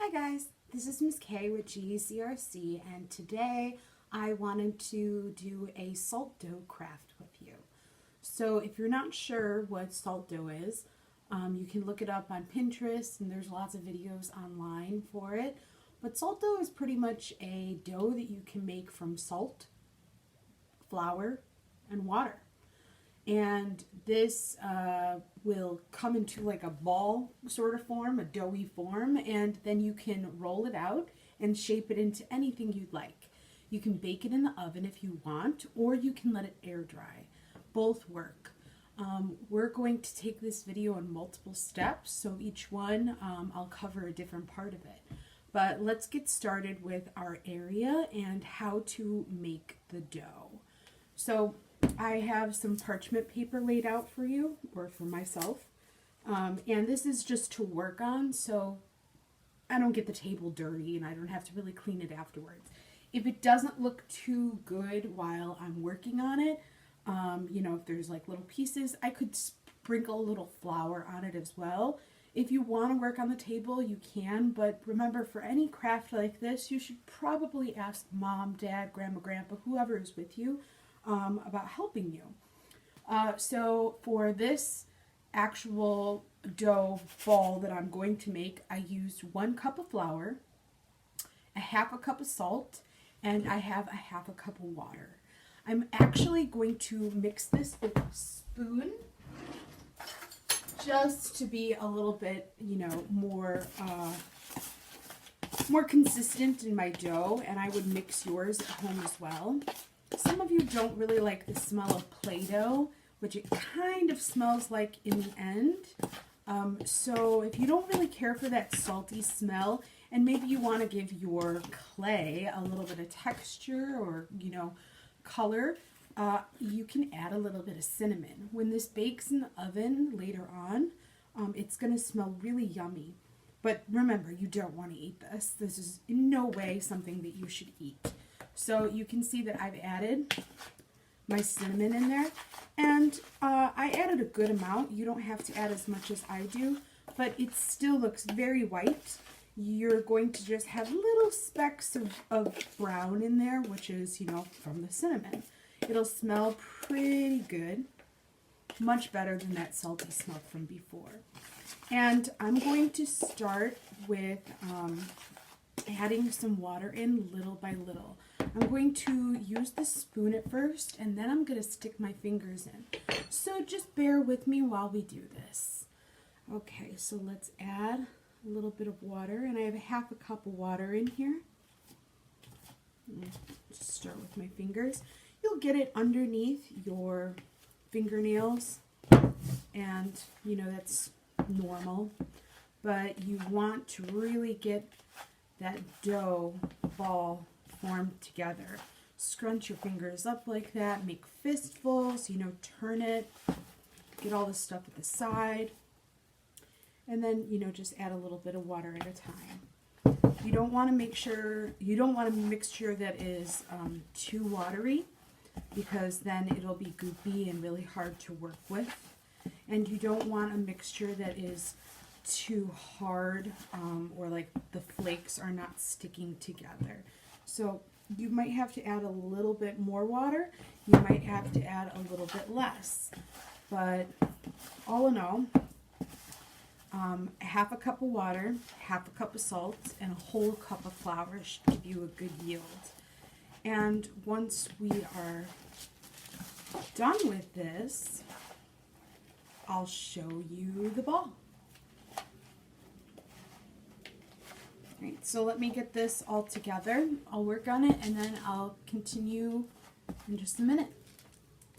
Hi guys, this is Miss Kay with GECRC, and today I wanted to do a salt dough craft with you. So if you're not sure what salt dough is, you can look it up on Pinterest, and there's lots of videos online for it. But salt dough is pretty much a dough that you can make from salt, flour, and water. And this will come into like a ball sort of form, a doughy form, and then you can roll it out and shape it into anything you'd like. You can bake it in the oven if you want, or you can let it air dry. Both work. We're going to take this video in multiple steps, so each one I'll cover a different part of it. But let's get started with our area and how to make the dough. So I have some parchment paper laid out for you, or for myself, and this is just to work on, so I don't get the table dirty and I don't have to really clean it afterwards. If it doesn't look too good while I'm working on it, if there's like little pieces, I could sprinkle a little flour on it as well. If you want to work on the table, you can, but remember, for any craft like this, you should probably ask mom, dad, grandma, grandpa, whoever is with you, about helping you. So for this actual dough ball that I'm going to make, I used 1 cup of flour, a half a cup of salt, and I have a half a cup of water. I'm actually going to mix this with a spoon just to be a little bit, more consistent in my dough, and I would mix yours at home as well. Some of you don't really like the smell of Play-Doh, which it kind of smells like in the end. So if you don't really care for that salty smell, and maybe you want to give your clay a little bit of texture or, color, you can add a little bit of cinnamon. When this bakes in the oven later on, it's going to smell really yummy. But remember, you don't want to eat this. This is in no way something that you should eat. So you can see that I've added my cinnamon in there, and I added a good amount. You don't have to add as much as I do, but it still looks very white. You're going to just have little specks of brown in there, which is, from the cinnamon. It'll smell pretty good, much better than that salty smell from before. And I'm going to start with adding some water in little by little. I'm going to use the spoon at first, and then I'm going to stick my fingers in. So just bear with me while we do this. Okay, so let's add a little bit of water, and I have a half a cup of water in here. Just start with my fingers. You'll get it underneath your fingernails, and that's normal, but you want to really get that dough ball formed together. Scrunch your fingers up like that, make fistfuls, turn it, get all the stuff at the side, and then just add a little bit of water at a time. You don't want a mixture that is too watery, because then it'll be goopy and really hard to work with. And you don't want a mixture that is too hard, or like the flakes are not sticking together. So you might have to add a little bit more water. You might have to add a little bit less. But all in all, half a cup of water, half a cup of salt, and a whole cup of flour should give you a good yield. And once we are done with this, I'll show you the ball. Right, so let me get this all together. I'll work on it, and then I'll continue in just a minute.